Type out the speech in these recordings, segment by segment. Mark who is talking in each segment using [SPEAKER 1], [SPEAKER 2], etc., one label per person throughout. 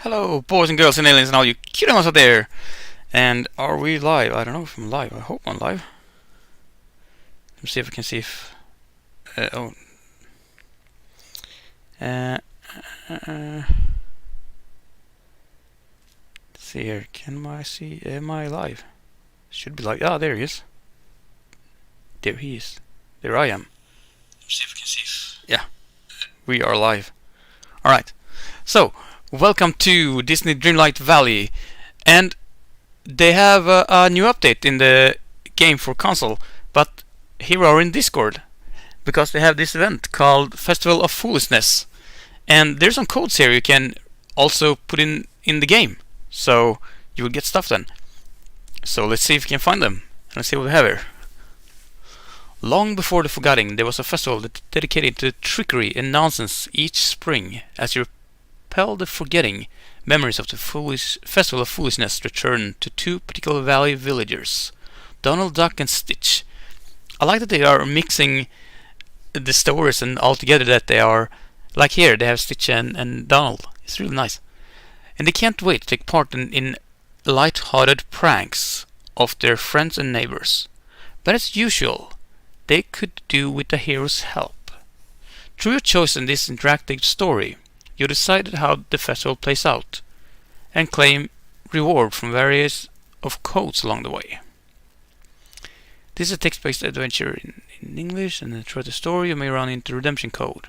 [SPEAKER 1] Hello, boys and girls and aliens and all you cute ones out there. And are we live? I don't know if I'm live. I hope I'm live. Let's see if I can see if. Oh. Let's see here. Can I see? Am I live? Should be live. Ah, there he is. There he is. There I am. Let's see if I can see. Yeah, we are live. All right. So. Welcome to Disney Dreamlight Valley, and they have a new update in the game for console, but here we are in Discord because they have this event called Festival of Foolishness, and there's some codes here you can also put in the game, so you will get stuff then. So let's see if we can find them. Let's see what we have here. Long before the Forgotten, there was a festival dedicated to trickery and nonsense each spring. As you repel the forgetting, memories of the Festival of Foolishness return to two particular valley villagers, Donald Duck and Stitch. I like that they are mixing the stories and all together, that they are, like here, they have Stitch and Donald. It's really nice. And they can't wait to take part in light-hearted pranks of their friends and neighbors. But as usual, they could do with the hero's help. Through your choice in this interactive story, you decided how the festival plays out, and claim reward from various of codes along the way. This is a text-based adventure in English, and throughout the story you may run into redemption code.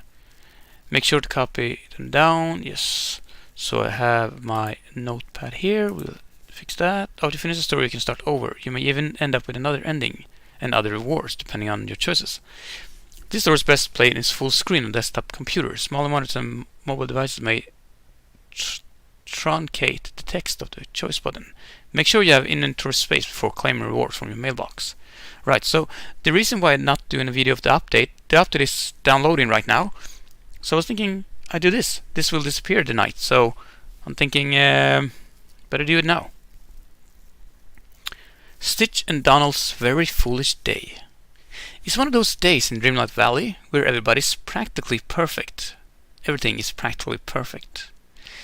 [SPEAKER 1] Make sure to copy them down. Yes. So I have my notepad here. We'll fix that. After you finish the story, you can start over. You may even end up with another ending and other rewards depending on your choices. This story is best played in its full screen on desktop computers. Smaller monitors and mobile devices may truncate the text of the choice button. Make sure you have inventory space before claiming rewards from your mailbox. Right, so the reason why I'm not doing a video of the update is downloading right now. So I was thinking I do this. This will disappear tonight, so I'm thinking better do it now. Stitch and Donald's Very Foolish Day. It's one of those days in Dreamlight Valley where everybody's practically perfect. Everything is practically perfect.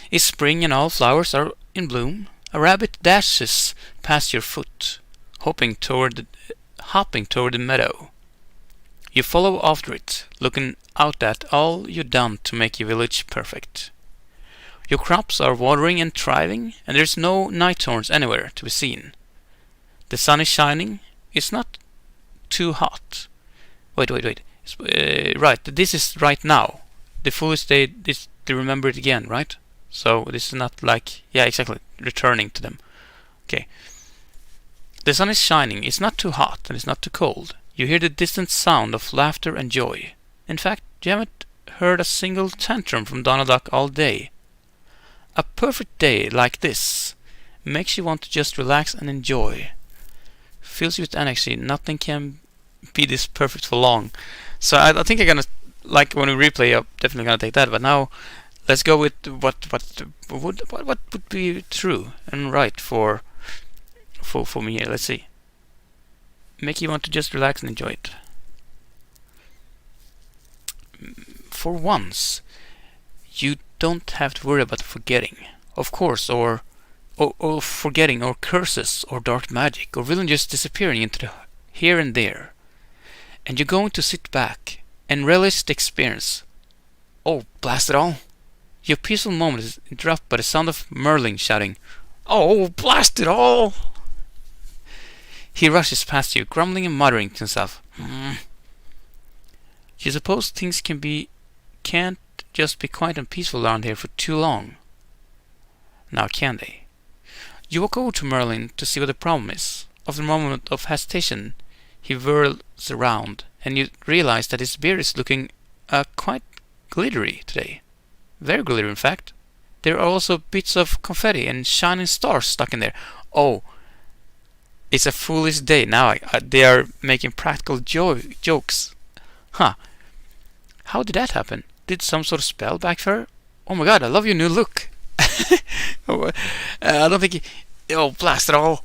[SPEAKER 1] It's spring and all flowers are in bloom. A rabbit dashes past your foot, hopping toward the meadow. You follow after it, looking out at all you've done to make your village perfect. Your crops are watering and thriving, and there's no night horns anywhere to be seen. The sun is shining. It's not too hot. Wait. Right, this is right now. The foolish day is to remember it again, right? So this is not like, yeah, exactly, returning to them. Okay. The sun is shining. It's not too hot and it's not too cold. You hear the distant sound of laughter and joy. In fact, you haven't heard a single tantrum from Donald Duck all day. A perfect day like this makes you want to just relax and enjoy. Fills you with energy. Nothing can be this perfect for long. So I think I'm gonna, like when we replay, I'm definitely gonna take that. But now let's go with what would be true and right for me here. Let's see. Make you want to just relax and enjoy it. For once, you don't have to worry about forgetting, of course, or forgetting, or curses, or dark magic, or villain just disappearing into the here and there. And you're going to sit back and relish the experience. Oh, blast it all! Your peaceful moment is interrupted by the sound of Merlin shouting, "Oh, blast it all!" He rushes past you, grumbling and muttering to himself. You suppose things can't just be quiet and peaceful around here for too long. Now can they? You walk over to Merlin to see what the problem is. After a moment of hesitation, he whirls around, and you realize that his beard is looking quite glittery today. Very glittery, in fact. There are also bits of confetti and shining stars stuck in there. Oh, it's a foolish day. Now they are making practical jokes. Huh. How did that happen? Did some sort of spell backfire? Oh my god, I love your new look. I don't think... Oh, blast it all.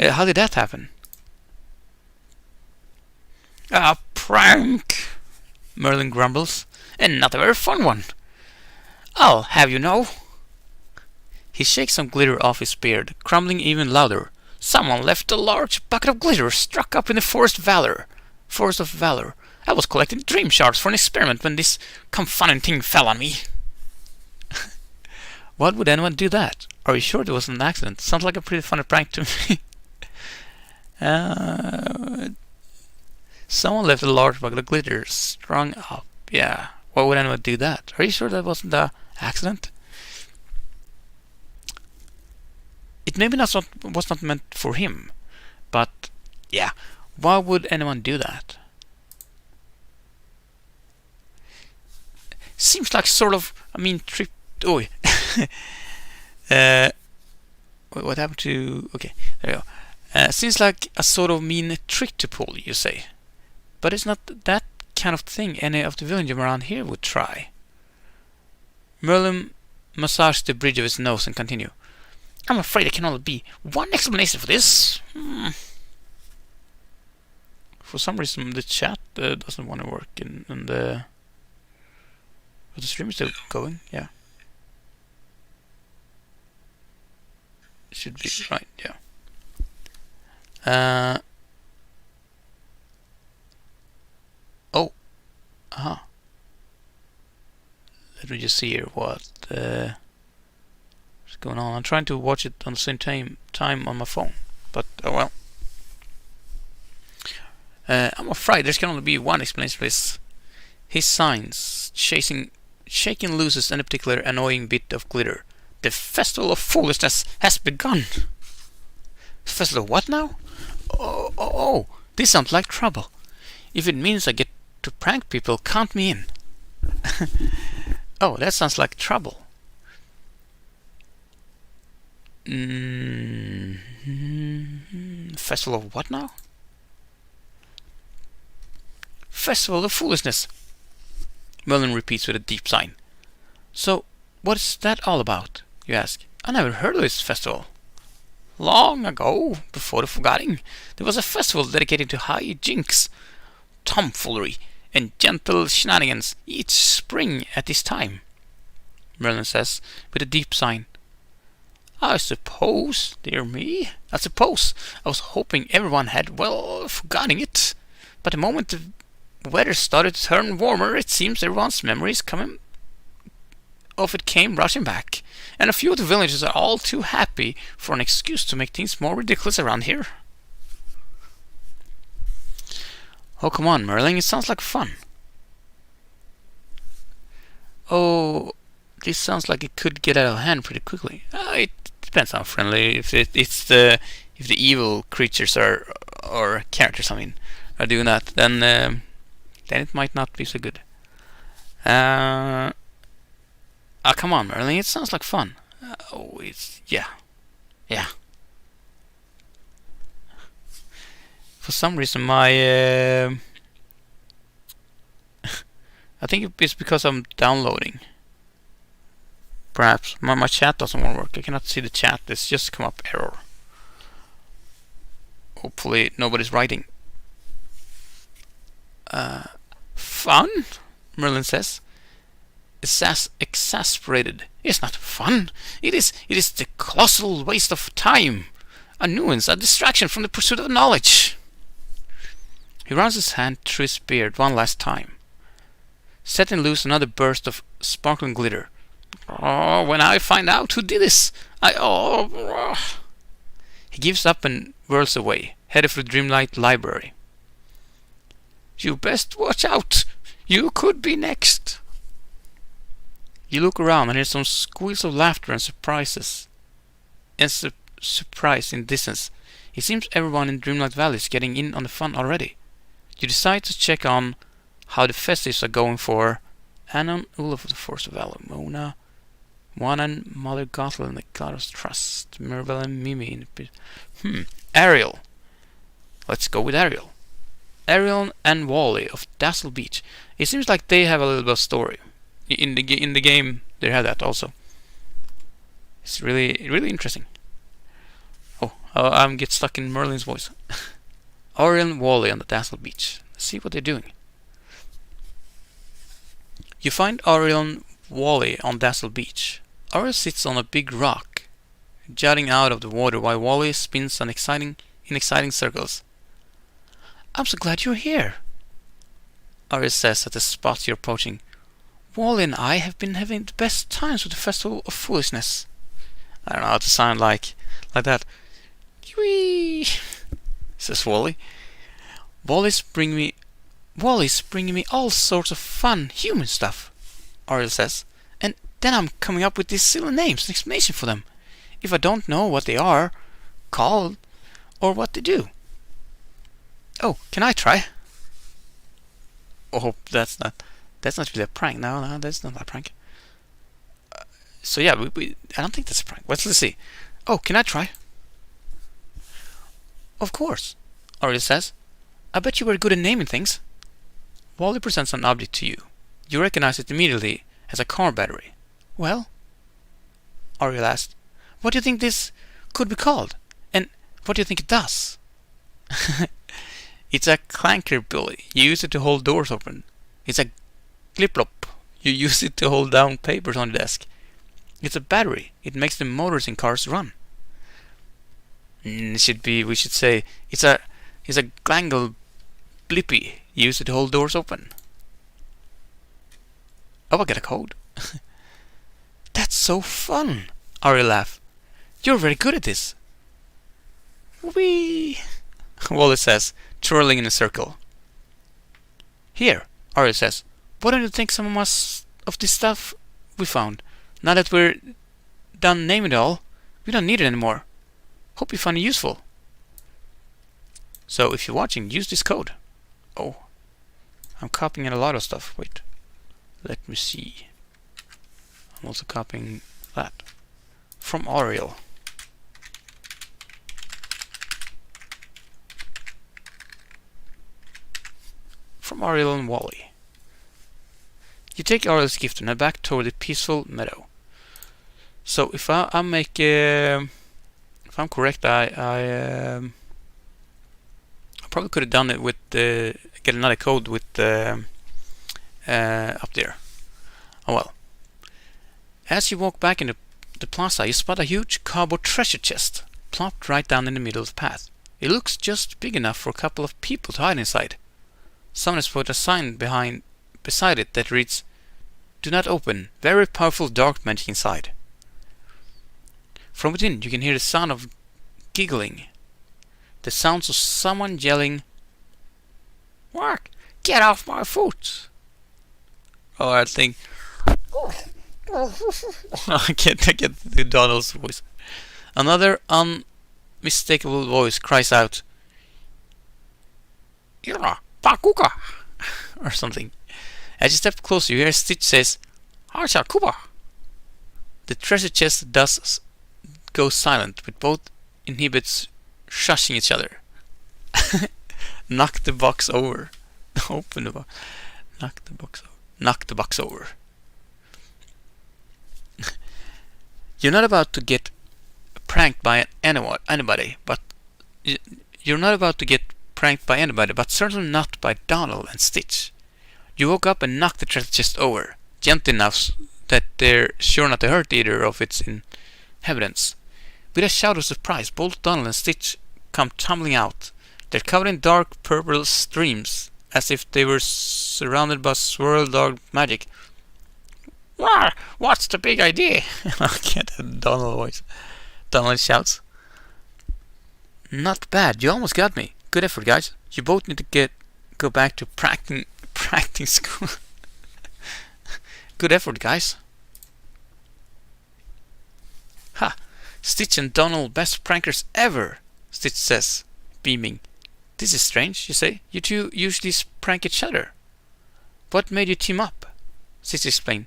[SPEAKER 1] How did that happen? A prank, Merlin grumbles, and not a very fun one. I'll have you know. He shakes some glitter off his beard, crumbling even louder. Someone left a large bucket of glitter struck up in the Forest of Valor. I was collecting dream shards for an experiment when this confounding thing fell on me. Why would anyone do that? Are you sure it was an accident? Sounds like a pretty funny prank to me. Someone left a large bucket of glitter strung up. Yeah. Why would anyone do that? Are you sure that wasn't an accident? It maybe was not meant for him. But, yeah. Why would anyone do that? Seems like sort of a mean trip. Oh, what happened to? Okay, there you go. Seems like a sort of mean trick to pull, you say, but it's not that kind of thing any of the villagers around here would try. Merlin massaged the bridge of his nose and continued. I'm afraid there can only be one explanation for this. For some reason, the chat doesn't want to work, and the stream is still going. Yeah. Should be right, yeah. Let me just see here what's going on. I'm trying to watch it on the same time on my phone, but oh well. I'm afraid there can only be one explanation for this. His signs, shaking loose any particular annoying bit of glitter. The Festival of Foolishness has begun. Festival of what now? Oh, this sounds like trouble. If it means I get to prank people, count me in. Oh, that sounds like trouble. Festival of what now? Festival of Foolishness, Merlin repeats with a deep sigh. So, what is that all about, you ask? I never heard of this festival. Long ago, before the forgetting, there was a festival dedicated to high jinks, tomfoolery, and gentle shenanigans each spring at this time, Merlin says with a deep sigh. I suppose, dear me, I was hoping everyone had, forgotten it. But the moment the weather started to turn warmer, it seems everyone's memories came rushing back, and a few of the villagers are all too happy for an excuse to make things more ridiculous around here. Oh, come on, Merlin, it sounds like fun. Oh, this sounds like it could get out of hand pretty quickly. It depends how friendly. If the evil creatures or characters, are doing that, then it might not be so good. Come on, Merlin, it sounds like fun. Yeah. For some reason, my I think it's because I'm downloading. Perhaps my chat doesn't want to work. I cannot see the chat. It's just come up error. Hopefully nobody's writing. Fun? Merlin says. Exasperated. It's not fun. It is the colossal waste of time. A nuisance, a distraction from the pursuit of knowledge. He runs his hand through his beard one last time, setting loose another burst of sparkling glitter. Oh, when I find out who did this, He gives up and whirls away, headed for the Dreamlight library. You best watch out. You could be next. You look around and hear some squeals of laughter and surprise in distance. It seems everyone in Dreamlight Valley is getting in on the fun already. You decide to check on how the festivities are going for Anon, Olaf of the Forest of Valor, Mona, Juan, Mother Gothel, and the God of Trust, Mirabelle and Mimi. Ariel. Let's go with Ariel. Ariel and Wally of Dazzle Beach. It seems like they have a little bit of story. In the game, they have that also. It's really interesting. I'm get stuck in Merlin's voice. Ariel and Wally on the Dazzle Beach. Let's see what they're doing. You find Ariel and Wally on Dazzle Beach. Ariel sits on a big rock jutting out of the water while Wally spins in exciting circles. I'm so glad you're here, Ariel says at the spot you're approaching. Wally and I have been having the best times with the Festival of Foolishness. I don't know how to sound like that. Whee! Says Wally. Wally's bringing me all sorts of fun human stuff, Ariel says. And then I'm coming up with these silly names and explanation for them, if I don't know what they are called or what they do. Oh, can I try? Oh, that's not really a prank. No, that's not a prank. So yeah, I don't think that's a prank. Let's see. Oh, can I try? Of course, Ariel says. I bet you were good at naming things. Wally presents an object to you. You recognize it immediately as a car battery. Well, Ariel asked, what do you think this could be called? And what do you think it does? It's a clanker bully. You use it to hold doors open. It's a glip-lop. You use it to hold down papers on the desk. It's a battery. It makes the motors in cars run. We should say, it's a glangle blippy. You use it to hold doors open. Oh, I got a code. That's so fun, Ariel laughed. You're very good at this. Whee! Wally says, twirling in a circle. Here, Ariel says, why don't you take some of this stuff we found? Now that we're done naming it all, we don't need it anymore. Hope you find it useful. So if you're watching, use this code. Oh, I'm copying a lot of stuff. Wait, let me see. I'm also copying that from Ariel. From Ariel and Wally. You take Ariel's gift and head back toward the peaceful meadow. So if I make, if I'm correct, I probably could have done it with get another code with up there. Oh well. As you walk back into the plaza, you spot a huge cardboard treasure chest plopped right down in the middle of the path. It looks just big enough for a couple of people to hide inside. Someone has put a sign beside it that reads, "Do not open. Very powerful dark magic inside." From within, you can hear the sound of giggling. The sounds of someone yelling, "What? Get off my foot!" Oh, I think I can't get the Donald's voice. Another unmistakable voice cries out, "Ira, Pakuka!" or something. As you step closer, you hear Stitch says, "Harsha Kuba!" The treasure chest does go silent, with both inhibits shushing each other. Knock the box over. Open the box. Knock the box over. Knock the box over. You're not about to get pranked by anybody, but certainly not by Donald and Stitch. You woke up and knocked the treasure chest over, gently enough that they're sure not to hurt either of its inhabitants. With a shout of surprise, both Donald and Stitch come tumbling out. They're covered in dark purple streams, as if they were surrounded by swirl dark magic. What's the big idea? I can't have Donald voice. Donald shouts. Not bad, you almost got me. Good effort, guys. You both need to go back to practicing school. Good effort, guys. Ha! Stitch and Donald, best prankers ever, Stitch says, beaming. This is strange, you say. You two usually prank each other. What made you team up? Stitch explained.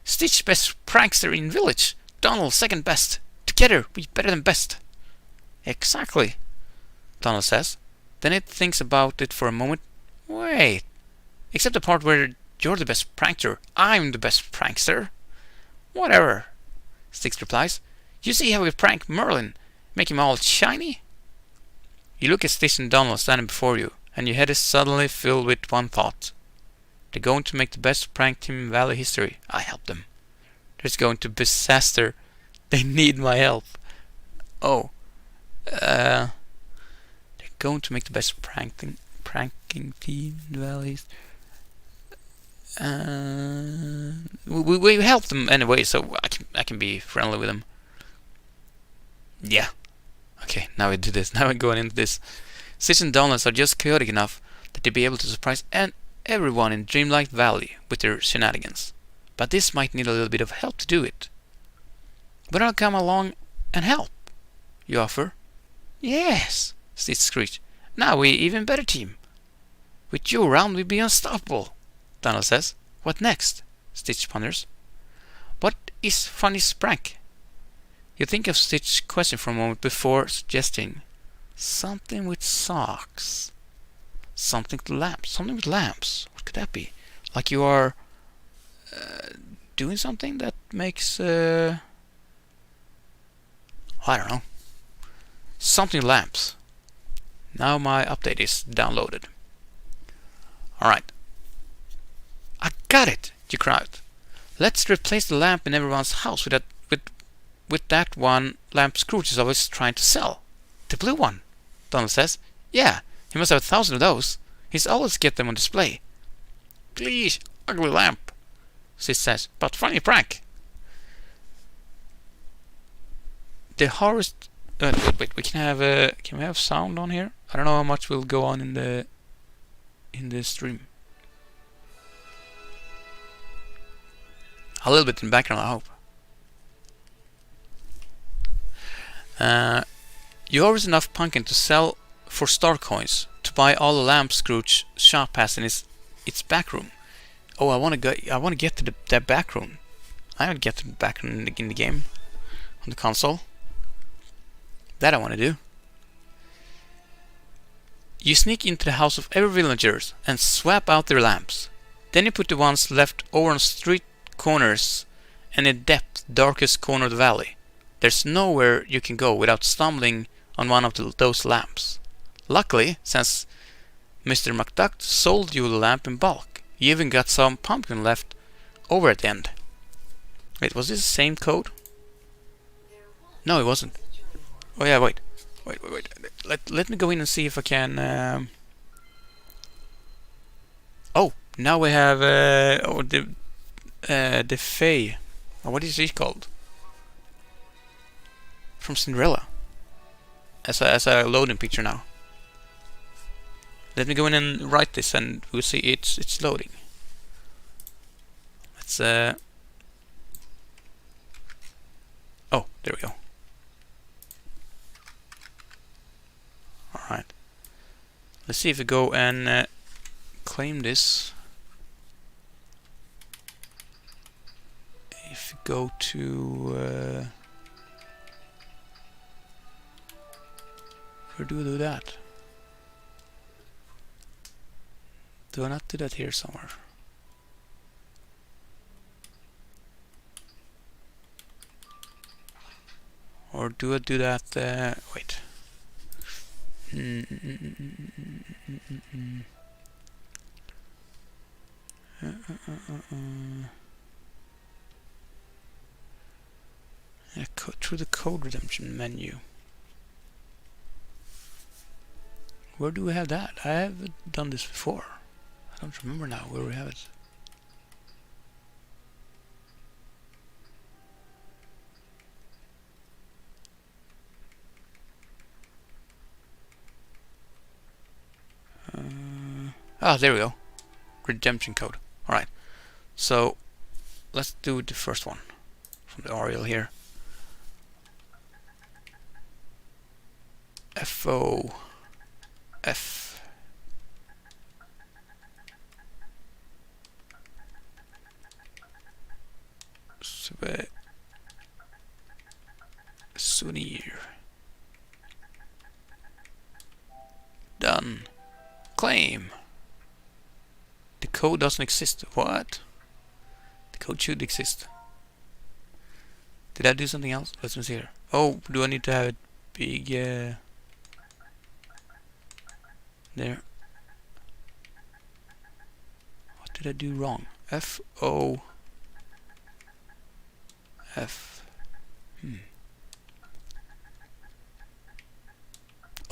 [SPEAKER 1] Stitch best prankster in village. Donald second best. Together we better than best. Exactly, Donald says. Then it thinks about it for a moment. Wait. Except the part where you're the best prankster. I'm the best prankster. Whatever, Stitch replies. You see how we prank Merlin? Make him all shiny? You look at Stitch and Donald standing before you, and your head is suddenly filled with one thought. They're going to make the best prank team in Valley history. I help them. There's going to be disaster. They need my help. Oh, they're going to make the best pranking team in the valleys. We help them anyway, so I can be friendly with them. Yeah. Okay, now we do this. Now we're going into this. Stitch and Donuts are just chaotic enough that they'll be able to surprise everyone in Dreamlight Valley with their shenanigans. But this might need a little bit of help to do it. But I'll come along and help, you offer. Yes, Stitch screeched. Now we're even better team. With you around, we'll be unstoppable, Donald says. What next? Stitch ponders. What is funniest prank? You think of Stitch's question for a moment before suggesting something with socks. Something with lamps. What could that be? Like you are doing something that makes I don't know. Something lamps. Now my update is downloaded. Alright. I got it, you cried. Let's replace the lamp in everyone's house with that one lamp Scrooge is always trying to sell. The blue one, Donald says. Yeah, he must have 1,000 of those. He's always get them on display. Please, ugly lamp, Sis says, but funny prank. The harvest. Wait. We can we have sound on here? I don't know how much will go on in the stream. A little bit in the background, I hope. You harvest enough pumpkin to sell for star coins to buy all the lamps Scrooge shop has in its back room. Oh, I want to get to that back room. I want to get to the back room in the game on the console. That I want to do. You sneak into the house of every villager and swap out their lamps. Then you put the ones left over on street corners and in the darkest corner of the valley. There's nowhere you can go without stumbling on one of those lamps. Luckily, since Mr. McDuck sold you the lamp in bulk, you even got some pumpkin left over at the end. Wait, was this the same code? No, it wasn't. Oh yeah, wait. Let me go in and see if I can. Oh, now we have the Fae. Oh, what is she called? From Cinderella. As a loading picture now. Let me go in and write this, and we'll see it's loading. Let's oh, there we go. Alright. Let's see if we go and claim this. If we go to where do we do that? Do I not do that here somewhere? Or do I do that? Wait. Yeah, through the code redemption menu. Where do we have that? I have done this before. I don't remember now where we have it. There we go. Redemption code. Alright. So, let's do the first one from the Arial here. FO F Souvenir. Done. Claim. The code doesn't exist. What? The code should exist. Did I do something else? Let's see here. Oh, do I need to have it big? There. What did I do wrong? FO F.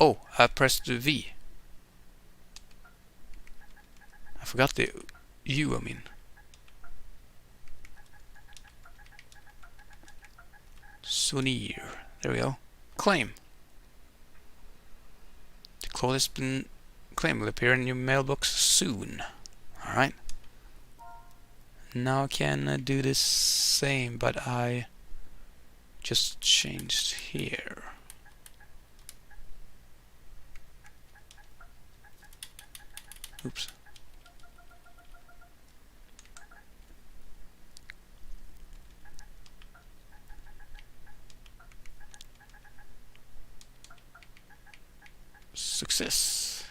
[SPEAKER 1] Oh, I pressed the V. I forgot the U, I mean. Souvenir. There we go. Claim. The code has been claimed. Will appear in your mailbox soon. Alright. Now I can do this same, but I just changed here. Oops. Success.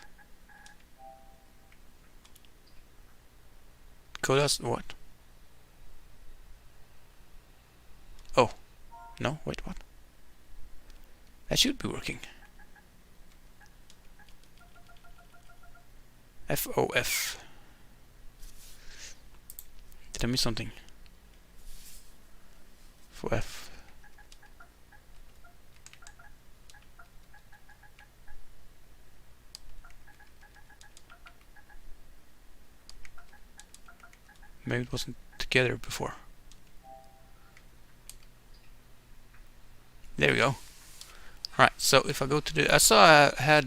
[SPEAKER 1] Code us what? Oh. No, wait, what? That should be working. FOF. Did I miss something? For F. Maybe it wasn't together before. There we go. Alright, so if I go to the... I saw I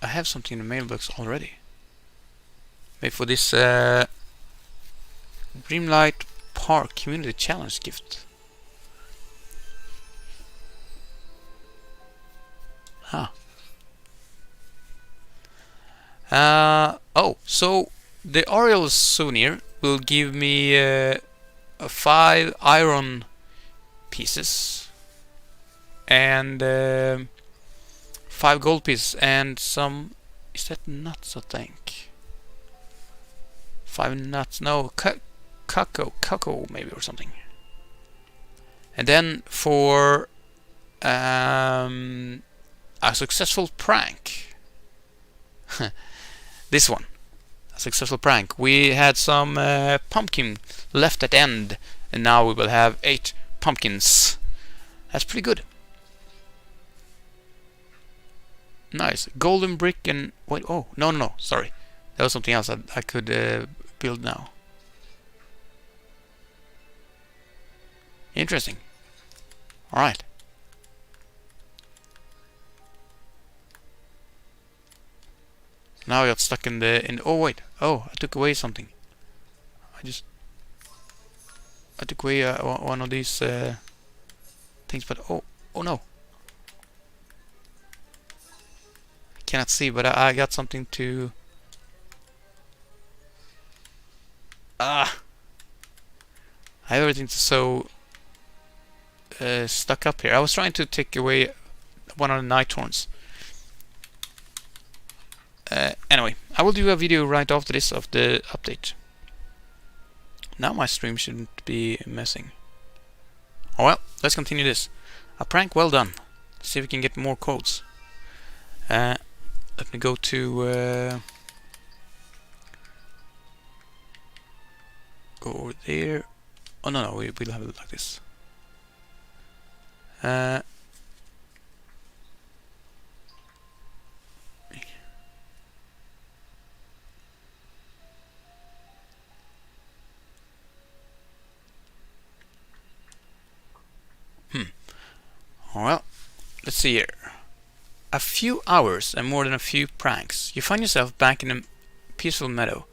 [SPEAKER 1] have something in the mailbox already. Maybe for this Dreamlight Park Community Challenge gift. Huh. Oh, so the Oriole souvenir will give me 5 iron pieces and 5 gold pieces and some... Is that nuts, I think? 5 nuts, no, cocoa maybe or something. And then for a successful prank. This one. A successful prank. We had some pumpkin left at end, and now we will have 8 pumpkins. That's pretty good. Nice. Golden brick and... Wait, oh, no, sorry. That was something else I could build now. Interesting. Alright. Now I got stuck in the... Oh, wait. Oh, I took away something. I took away one of these things, but... Oh no. I cannot see, but I got something to... I have everything so stuck up here. I was trying to take away one of the night horns. Anyway, I will do a video right after this of the update. Now my stream shouldn't be messing. Oh well, let's continue this. A prank well done. Let's see if we can get more codes. Let me go to... go over there. Oh no, we'll have it like this. Well, let's see here. A few hours and more than a few pranks. You find yourself back in a peaceful meadow.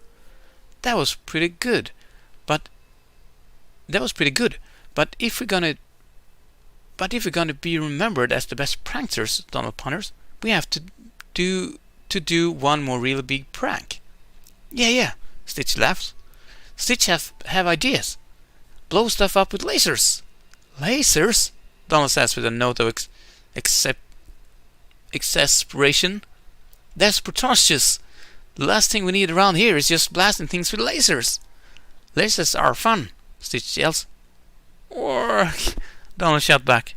[SPEAKER 1] That was pretty good. But if we're gonna be remembered as the best pranksters, Donald Punters, we have to do one more really big prank. Yeah. Stitch laughs. Stitch have ideas. Blow stuff up with lasers. Lasers? Donald says with a note of exasperation. That's preposterous. The last thing we need around here is just blasting things with lasers. Lasers are fun, Stitch yells. Or Donald shouts back.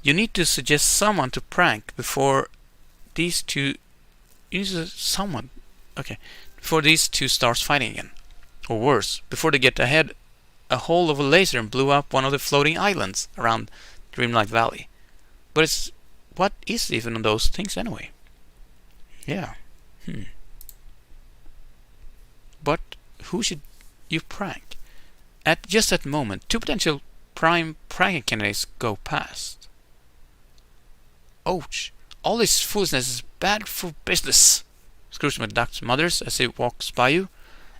[SPEAKER 1] You need to suggest someone to prank before these two... before these two starts fighting again. Or worse, before they get a hold of a laser and blew up one of the floating islands around Dreamlight Valley. But it's what is even on those things anyway? Yeah. But who should you prank? At just that moment, two potential prime pranking candidates go past. Ouch! All this foolishness is bad for business, Scrooge McDuck mutters as he walks by you.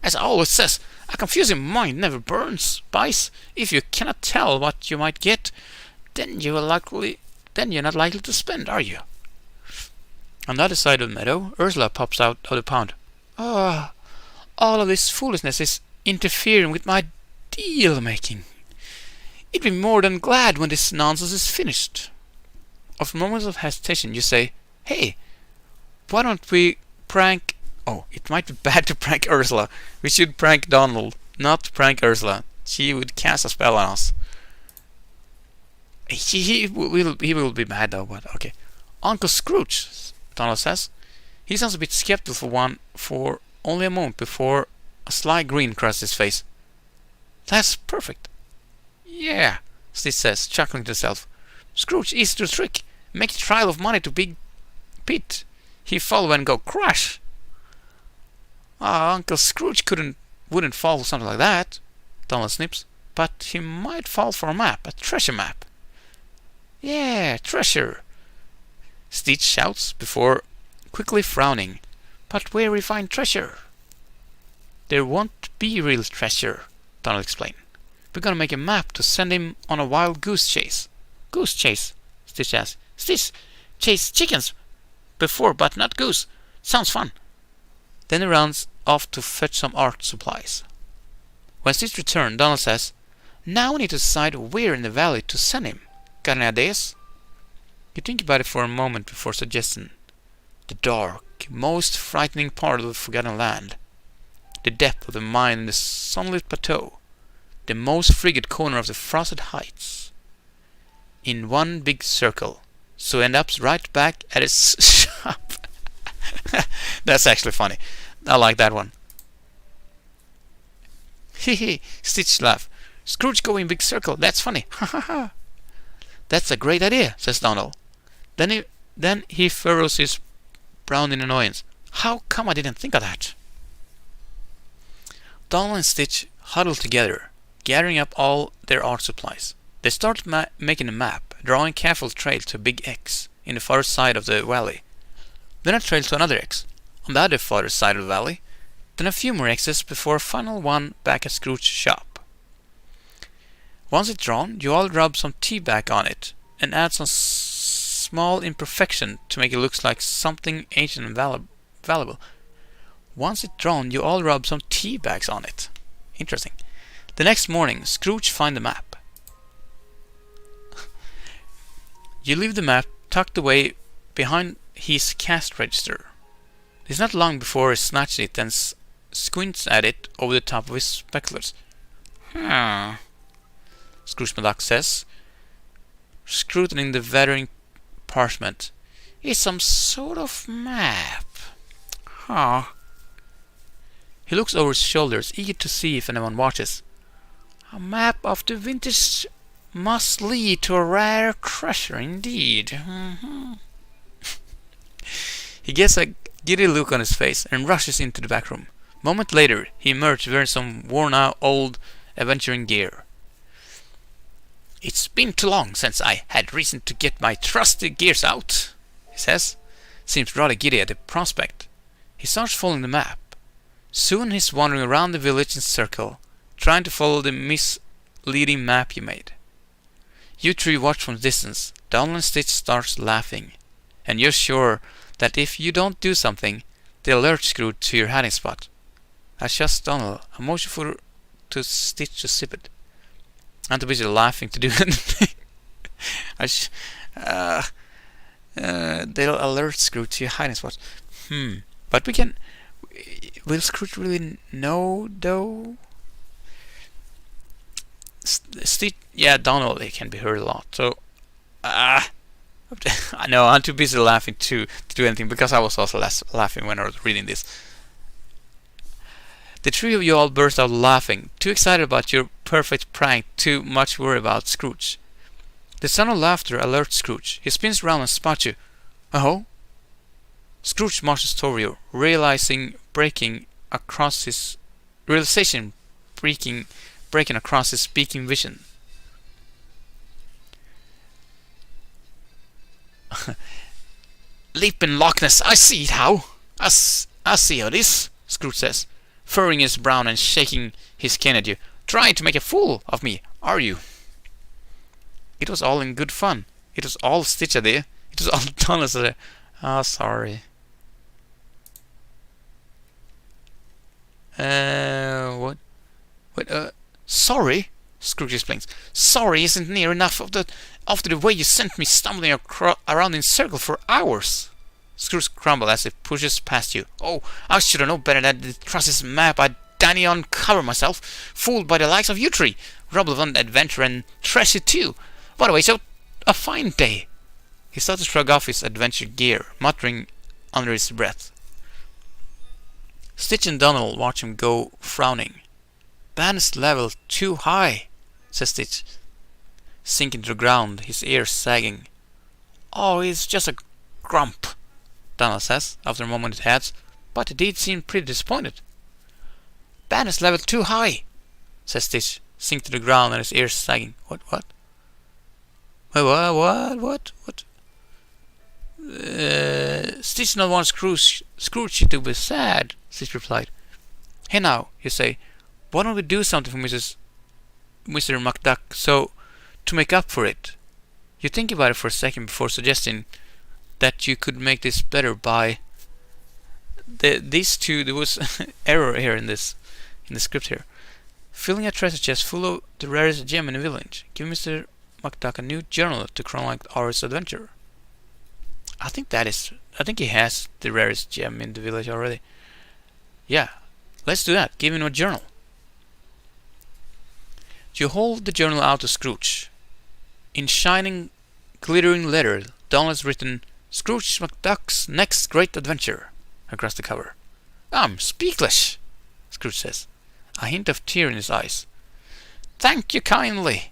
[SPEAKER 1] As I always says, a confusing mind never burns. Spice. If you cannot tell what you might get, then you're not likely to spend, are you? On the other side of the meadow, Ursula pops out of the pond. Ah, all of this foolishness is interfering with my deal-making. I'd be more than glad when this nonsense is finished. After moments of hesitation, you say, Hey, why don't we prank... Oh, it might be bad to prank Ursula. We should prank Donald, not prank Ursula. She would cast a spell on us. He will be mad though, but okay. Uncle Scrooge, Donald says. He sounds a bit skeptical for only a moment before a sly grin crosses his face. That's perfect. Yeah, Stitch says, chuckling to himself. Scrooge is the trick. Make a trial of money to Big Pete. He fall and go crash. Uncle Scrooge wouldn't fall for something like that, Donald snips. But he might fall for a map, a treasure map. Yeah, treasure, Stitch shouts before quickly frowning. But where we find treasure? There won't be real treasure, Donald explained. We're gonna make a map to send him on a wild goose chase. Goose chase? Stitch asks. Stitch chased chickens before, but not goose. Sounds fun. Then he runs off to fetch some art supplies. When Stitch returns, Donald says, Now we need to decide where in the valley to send him. Got any ideas? You think about it for a moment before suggesting. The dark, most frightening part of the Forgotten Land. The depth of the mine in the sunlit plateau. The most frigid corner of the Frosted Heights. In one big circle. So end up right back at his shop. That's actually funny. I like that one. Hehe, Stitch laugh. Scrooge go in big circle. That's funny. Ha ha ha. That's a great idea, says Donald. Then he furrows his brow in annoyance. How come I didn't think of that? Donald and Stitch huddle together, gathering up all their art supplies. They start making a map, drawing a careful trail to a big X in the far side of the valley. Then a trail to another X on the other far side of the valley. Then a few more X's before a final one back at Scrooge's shop. Once it's drawn, you all rub some tea back on it and add some small imperfection to make it look like something ancient and valuable. Once it's drawn, you all rub some tea bags on it. Interesting. The next morning, Scrooge finds the map. You leave the map tucked away behind his cash register. It's not long before he snatches it and squints at it over the top of his spectacles. Scrooge McDuck says, scrutinizing the weathering parchment. It's some sort of map. He looks over his shoulders, eager to see if anyone watches. A map of the vintage must lead to a rare treasure indeed. He gets a giddy look on his face and rushes into the back room. A moment later, he emerged wearing some worn-out old adventuring gear. It's been too long since I had reason to get my trusty gears out, he says. Seems rather giddy at the prospect. He starts following the map. Soon he's wandering around the village in a circle, trying to follow the misleading map you made. You three watch from a distance. Donald and Stitch starts laughing, and you're sure that if you don't do something, they'll alert Scrooge to your hiding spot. Adjust Donald, a motion to Stitch to sip it. I'm too busy laughing to do anything. They'll alert Scrooge to your hiding spot. But we can... Will Scrooge really know, though? Stitch... Yeah, Donald, it can be heard a lot. So... I know, I'm too busy laughing to do anything, because I was also laughing when I was reading this. The three of you all burst out laughing, too excited about your perfect prank, too much worried about Scrooge. The sound of laughter alerts Scrooge. He spins around and spots you. Oh? Scrooge marches toward you, realization breaking across his speaking vision. Leaping Loch Ness, I see it how. I see how it is, Scrooge says, furrowing his brow and shaking his cane at you. Trying to make a fool of me, are you? It was all in good fun. It was all Stitch idea. It was all Donald's idea. Ah, sorry. What? Wait, sorry? Scrooge explains. Sorry isn't near enough after the way you sent me stumbling around in circles for hours. Scrooge grumbles as he pushes past you. Oh, I should have known better than to trust this map. I'd Danny uncover myself, fooled by the likes of you three. Relevant adventure and treasure too. By the way, so a fine day. He starts to shrug off his adventure gear, muttering under his breath. Stitch and Donald watch him go, frowning. Band's level too high, says Stitch, sinking to the ground, his ears sagging. Oh, he's just a grump, Donald says, after a moment it adds, but he did seem pretty disappointed. Band's level too high, says Stitch, sinking to the ground and his ears sagging. What? What? Stitch not wants Scrooge to be sad, Stitch replied. Hey now, you say, why don't we do something for Mr. McDuck so to make up for it? You think about it for a second before suggesting that you could make this better by these two. There was error here in the script here. Filling a treasure chest full of the rarest gem in the village. Give Mr. McDuck a new journal to chronicle our adventure. I think he has the rarest gem in the village already. Yeah, let's do that. Give him a journal. You hold the journal out to Scrooge. In shining, glittering letter, Donald's written Scrooge McDuck's next great adventure across the cover. I'm speechless, Scrooge says, a hint of tear in his eyes. Thank you kindly.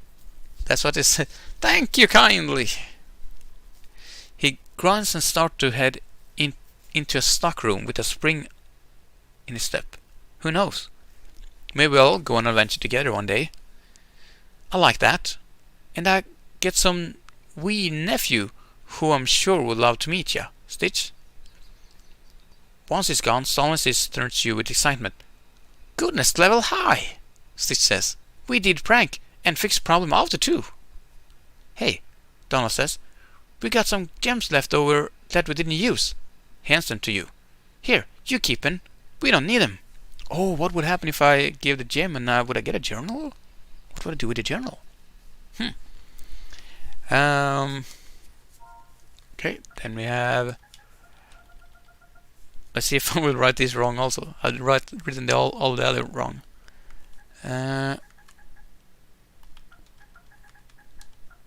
[SPEAKER 1] That's what it said. Thank you kindly. He grunts and starts to head into a stockroom with a spring in his step. Who knows? Maybe we'll go on an adventure together one day. I like that. And I get some wee nephew who I'm sure would love to meet ya, Stitch. Once he's gone, Stollensis turns to you with excitement. Goodness level high, Stitch says. We did prank and fix problem after too. Hey, Donald says, we got some gems left over that we didn't use. Hands them to you. Here, you keep them. We don't need them. Oh, what would happen if I gave the gem and would I get a journal? What would I do with the journal? Okay, then we have. Let's see if I will write this wrong also. I've written all the other wrong.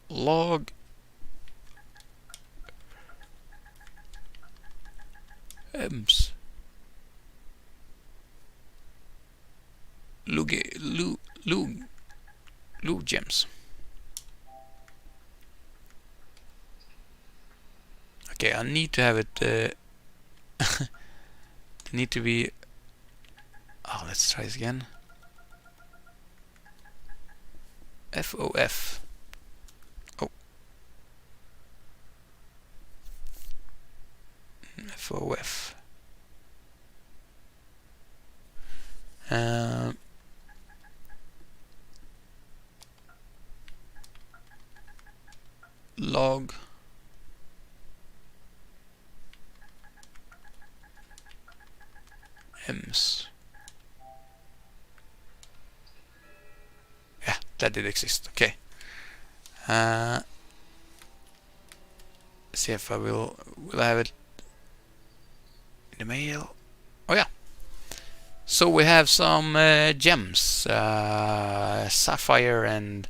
[SPEAKER 1] Log ems lug gems. Okay, I need to have it. They need to be. Oh, let's try this again. FOF. Oh. FOF. Log ems. Yeah, that did exist. Okay. See if I will I have it in the mail. Oh yeah. So we have some gems, sapphire and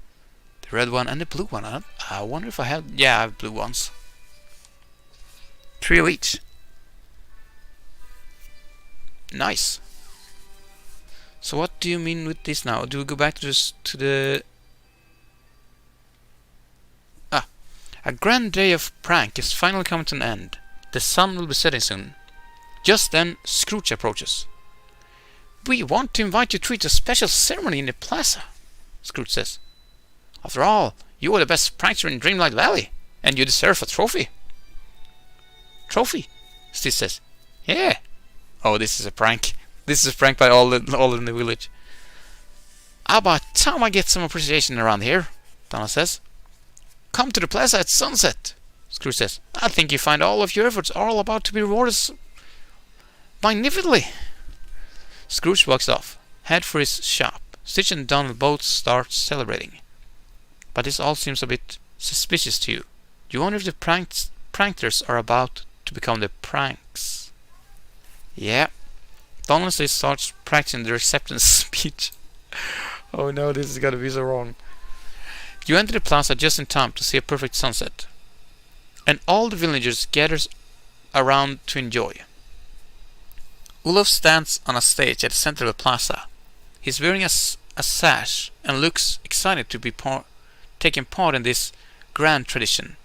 [SPEAKER 1] the red one and the blue one. I wonder if I have. Yeah, I have blue ones. 3 of each. Nice. So what do you mean with this now? Do we go back to the A grand day of prank is finally coming to an end. The sun will be setting soon. Just then, Scrooge approaches. "We want to invite you to a special ceremony in the plaza," Scrooge says. "After all, you are the best prankster in Dreamlight Valley, and you deserve a trophy." "Trophy?" Stitch says. "Yeah." Oh, this is a prank. This is a prank by all in the village. "About time I get some appreciation around here," Donald says. "Come to the plaza at sunset," Scrooge says. "I think you find all of your efforts are all about to be rewarded magnificently." Scrooge walks off, head for his shop. Stitch and Donald both start celebrating. But this all seems a bit suspicious to you. You wonder if the pranksters are about to become the pranks. Yeah. Donald starts practicing the acceptance speech. Oh no, this is gonna be so wrong. You enter the plaza just in time to see a perfect sunset, and all the villagers gather around to enjoy. Olaf stands on a stage at the center of the plaza. He's wearing a sash and looks excited to be taking part in this grand tradition.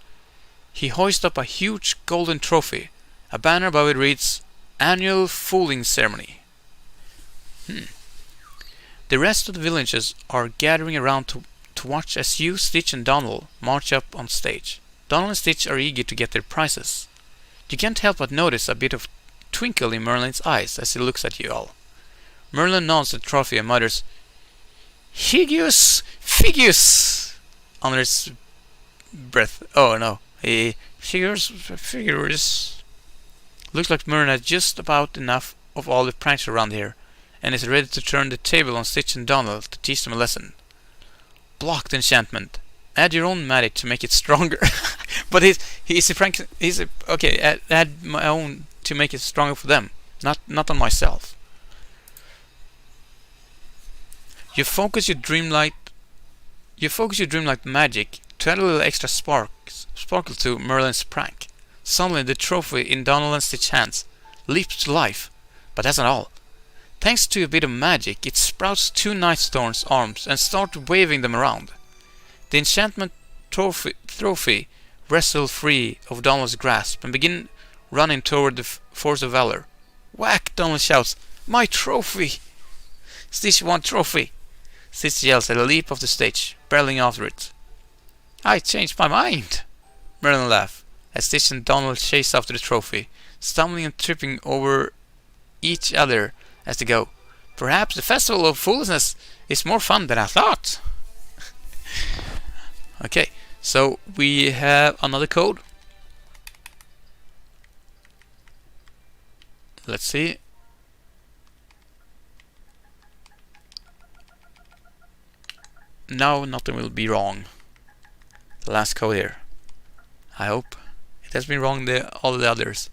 [SPEAKER 1] He hoists up a huge golden trophy. A banner above it reads, "Annual Fooling Ceremony." The rest of the villagers are gathering around to watch as you, Stitch and Donald march up on stage. Donald and Stitch are eager to get their prizes. You can't help but notice a bit of twinkle in Merlin's eyes as he looks at you all. Merlin nods at the trophy and mutters, "Higius Figius," under his breath. Oh no, figures. Looks like Merlin has just about enough of all the pranks around here, and is ready to turn the table on Stitch and Donald to teach them a lesson. Blocked enchantment. Add your own magic to make it stronger. But he's a prank. Okay. Add my own to make it stronger for them, not on myself. You focus your dreamlight magic to add a little extra sparkle to Merlin's prank. Suddenly, the trophy in Donald and Stitch's hands leaps to life. But that's not all. Thanks to a bit of magic, it sprouts two Nightthorn's arms and starts waving them around. The enchantment trophy wrestle free of Donald's grasp and begin running toward the force of valor. Whack! Donald shouts, "My trophy!" Stitch won trophy! Stitch yells at a leap off the stage, barreling after it. "I changed my mind!" Merlin laughs as Stitch and Donald chase after the trophy, stumbling and tripping over each other as they go. Perhaps the Festival of Foolishness is more fun than I thought. Okay, so we have another code. Let's see. Now nothing will be wrong. The last code here. I hope. It has been wrong all the others.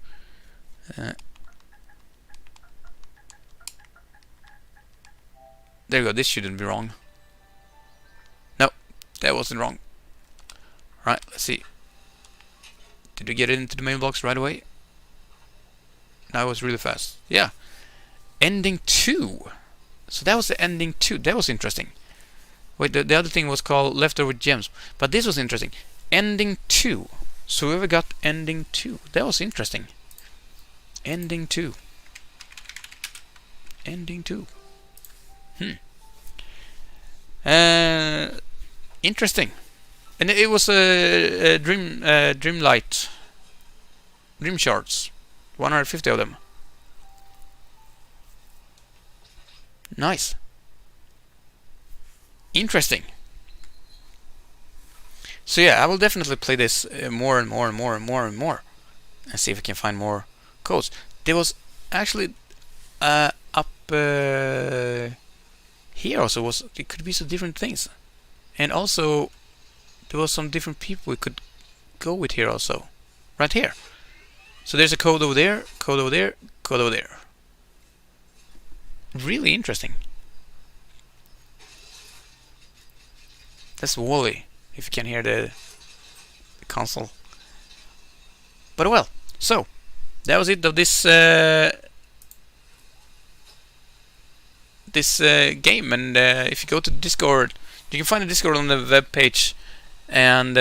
[SPEAKER 1] There you go, this shouldn't be wrong. No, that wasn't wrong. Right, let's see. Did we get it into the mailbox right away? That was really fast. Yeah. Ending 2. So that was the ending 2. That was interesting. Wait, the other thing was called Leftover Gems. But this was interesting. Ending 2. So whoever got ending 2. That was interesting. Ending 2. Ending 2. Interesting. And it was a Dreamlight. Dream shards. 150 of them. Nice. Interesting. So yeah, I will definitely play this more and more and more and more and more, and see if I can find more codes. There was actually up here also was, it could be some different things, and also there was some different people we could go with here also, right here. So there's a code over there, code over there, code over there. Really interesting. That's Wally, if you can hear the console. But well, so that was it of this game. And if you go to Discord, you can find the Discord on the web page, and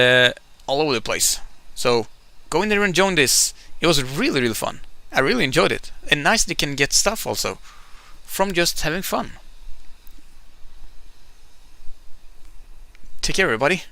[SPEAKER 1] all over the place. So go in there and join this. It was really, really fun. I really enjoyed it. And nice that you can get stuff also from just having fun. Take care, everybody.